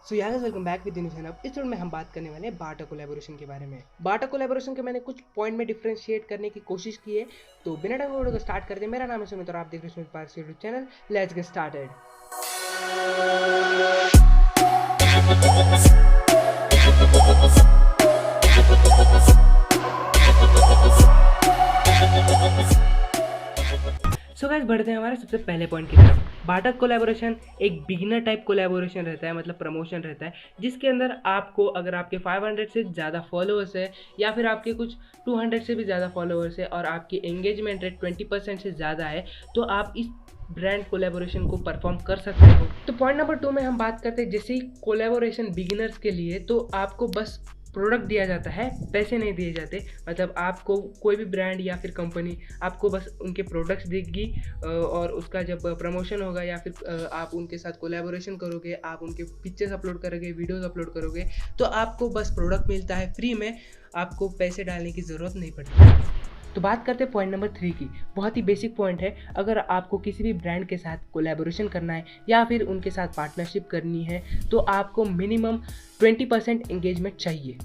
सो यार welcome back with new channel. इस video में हम बात करने वाले हैं बार्टर कोलैबोरेशन के बारे में। बार्टर कोलैबोरेशन के मैंने कुछ पॉइंट में डिफरेंशिएट करने की कोशिश की है। तो बिना टाइम वीडियो को स्टार्ट करते हैं। मेरा नाम है सुमित और आप देख रहे हैं Sumit Paraskar YouTube channel. Let's get started. So guys बढ़ते हैं हमारे सबसे पहले पॉइंट की तरफ। बार्टर कोलैबोरेशन एक बिगिनर टाइप कोलैबोरेशन रहता है, मतलब प्रमोशन रहता है, जिसके अंदर आपको अगर आपके 500 से ज़्यादा फॉलोअर्स है या फिर आपके कुछ 200 से भी ज़्यादा फॉलोअर्स है और आपकी एंगेजमेंट रेट 20% से ज़्यादा है तो आप इस ब्रांड कोलैबोरेशन को परफॉर्म कर सकते हो। तो पॉइंट नंबर 2 में हम बात करते हैं जैसे ही कोलैबोरेशन बिगिनर्स के लिए, तो आपको बस प्रोडक्ट दिया जाता है, पैसे नहीं दिए जाते। मतलब आपको कोई भी ब्रांड या फिर कंपनी आपको बस उनके प्रोडक्ट्स देगी और उसका जब प्रमोशन होगा या फिर आप उनके साथ कोलैबोरेशन करोगे, आप उनके पिक्चर्स अपलोड करोगे, वीडियोस अपलोड करोगे, तो आपको बस प्रोडक्ट मिलता है फ्री में, आपको पैसे डालने की ज़रूरत नहीं पड़ती। तो बात करते हैं पॉइंट नंबर 3 की। बहुत ही बेसिक पॉइंट है। अगर आपको किसी भी ब्रांड के साथ कोलैबोरेशन करना है या फिर उनके साथ पार्टनरशिप करनी है तो आपको मिनिमम 20% एंगेजमेंट चाहिए।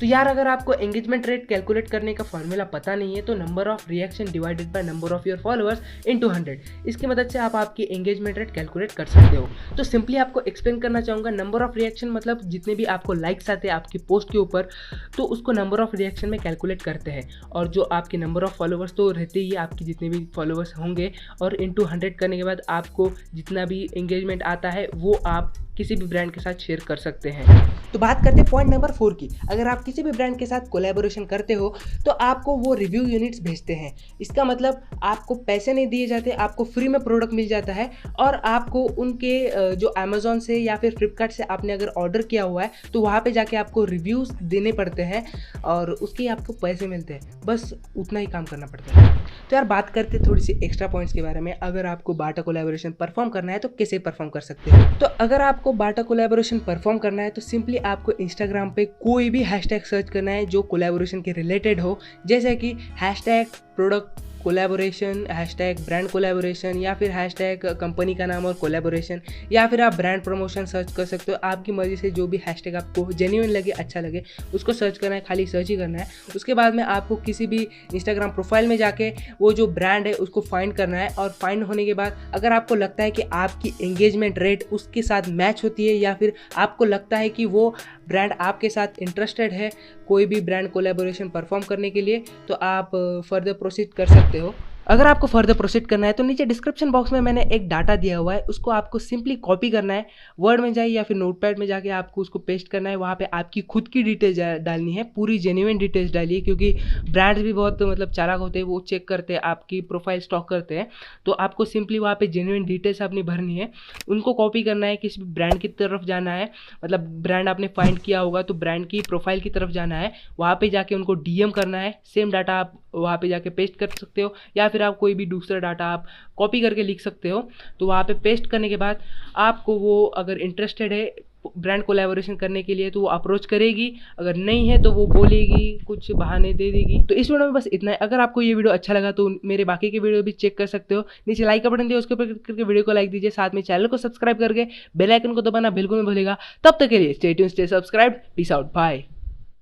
तो यार अगर आपको एंगेजमेंट रेट कैलकुलेट करने का फॉर्मूला पता नहीं है तो number of reaction divided by number of your followers into 100, इसकी मदद से आप आपकी एंगेजमेंट रेट कैलकुलेट कर सकते हो। तो सिंपली आपको एक्सप्लेन करना चाहूँगा। नंबर ऑफ रिएक्शन मतलब जितने भी आपको लाइक्स आते हैं आपकी पोस्ट के ऊपर, तो उसको नंबर ऑफ रिएक्शन में कैलकुलेट करते हैं। और जो आपके नंबर ऑफ फॉलोअर्स तो रहते ही, आपकी जितने भी फॉलोअर्स होंगे, और इनटू 100 करने के बाद आपको जितना भी एंगेजमेंट आता है वो आप किसी भी ब्रांड के साथ शेयर कर सकते हैं। तो बात करते हैं पॉइंट नंबर 4 की। अगर आप किसी भी ब्रांड के साथ कोलैबोरेशन करते हो तो आपको वो रिव्यू यूनिट्स भेजते हैं। इसका मतलब आपको पैसे नहीं दिए जाते, आपको फ्री में प्रोडक्ट मिल जाता है और आपको उनके जो अमेज़ॉन से या फिर फ्लिपकार्ट से आपने अगर ऑर्डर किया हुआ है तो वहाँ पे जाके आपको रिव्यूज़ देने पड़ते हैं और उसके आपको पैसे मिलते हैं। बस उतना ही काम करना पड़ता है। तो यार बात करते हैं थोड़ी सी एक्स्ट्रा पॉइंट्स के बारे में। अगर आपको बार्टर कोलैबोरेशन परफॉर्म करना है तो कैसे परफॉर्म कर सकते हो। तो अगर आपको बार्टर कोलैबोरेशन परफॉर्म करना है तो सिंपली आपको इंस्टाग्राम पे कोई भी हैशटैग सर्च करना है जो कोलैबोरेशन के रिलेटेड हो, जैसे कि hashtag product collaboration, hashtag brand collaboration या फिर हैशटैग कंपनी का नाम और कोलैबोरेशन, या फिर आप ब्रांड प्रमोशन सर्च कर सकते हो। आपकी मर्जी से जो भी हैशटैग आपको जेन्युइन लगे, अच्छा लगे, उसको सर्च करना है, खाली सर्च ही करना है। उसके बाद में आपको किसी भी इंस्टाग्राम प्रोफाइल में जाके वो जो ब्रांड है उसको फाइंड करना है और फाइंड होने के बाद अगर आपको लगता है कि आपकी एंगेजमेंट रेट उसके साथ मैच होती है या फिर आपको लगता है कि वो ब्रांड आपके साथ इंटरेस्टेड है कोई भी ब्रांड कोलैबोरेशन परफॉर्म करने के लिए, तो आप फर्दर प्रोसीड कर सकते हो। अगर आपको फर्दर प्रोसीड करना है तो नीचे डिस्क्रिप्शन बॉक्स में मैंने एक डाटा दिया हुआ है, उसको आपको सिंपली कॉपी करना है। वर्ड में जाइए या फिर नोटपैड में जाके आपको उसको पेस्ट करना है। वहाँ पे आपकी खुद की डिटेल्स डालनी है, पूरी जेन्युइन डिटेल्स डालिए, क्योंकि ब्रांड्स भी बहुत मतलब चालाक होते हैं, वो चेक करते हैं, आपकी प्रोफाइल स्टॉक करते हैं। तो आपको सिंपली वहाँ पे जेन्युइन डिटेल्स अपनी भरनी है, उनको कॉपी करना है, किसी भी ब्रांड की तरफ जाना है, मतलब ब्रांड आपने फाइंड किया होगा तो ब्रांड की प्रोफाइल की तरफ जाना है, वहाँ पे जाके उनको डीएम करना है। सेम डाटा आप वहाँ पे जाके पेस्ट कर सकते हो या फिर आप कोई भी दूसरा डाटा आप कॉपी करके लिख सकते हो। तो वहाँ पे पेस्ट करने के बाद आपको वो अगर इंटरेस्टेड है ब्रांड कोलैबोरेशन करने के लिए तो वो अप्रोच करेगी, अगर नहीं है तो वो बोलेगी, कुछ बहाने दे देगी। तो इस वीडियो में बस इतना है। अगर आपको ये वीडियो अच्छा लगा तो मेरे बाकी के वीडियो भी चेक कर सकते हो। नीचे लाइक का बटन दिया, उसके ऊपर क्लिक करके वीडियो को लाइक दीजिए, साथ में चैनल को सब्सक्राइब करके बेल आइकन को दबाना बिल्कुल मत भूलिएगा। तब तक के लिए stay tuned, stay subscribed, peace out, bye.